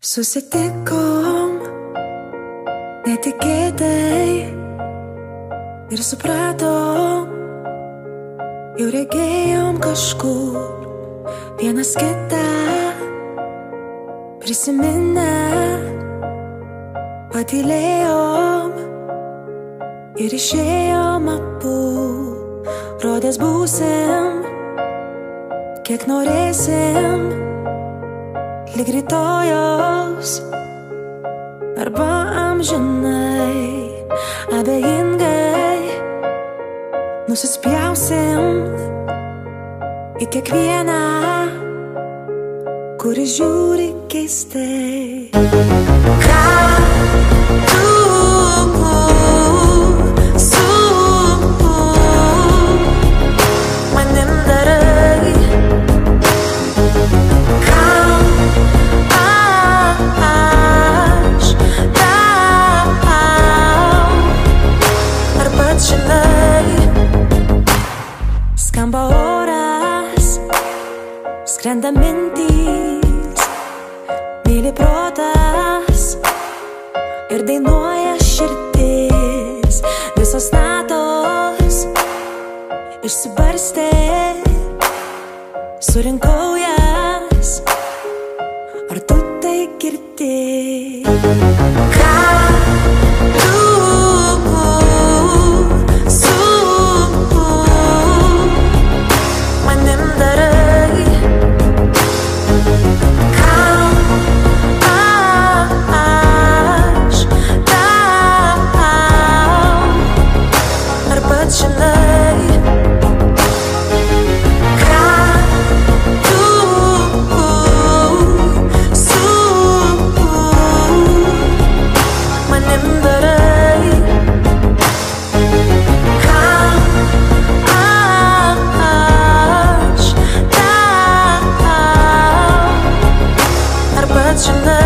Susitikom netikėtai ir supratom, jau regėjom kažkur vienas kitą, prisiminę patylėjom ir išėjom abu, rodės būsim, kiek norėsim, lyg rytojaus arba amžinai, abejingai nusispjausim į kiekvieną, kuris žiūri keistai. Ką tu su manim darai? Aš tau ar pats žinai? Skamba oras, skrenda mintys, myli protas ir dainuoja širdis. Visos natos išsibarstė, surinkau jas, ar tu tai girdi? Ką tu su manim darai? Kam aš tau ar pats žinai? Ką tu su manim darai? Kam aš tau ar pats žinai?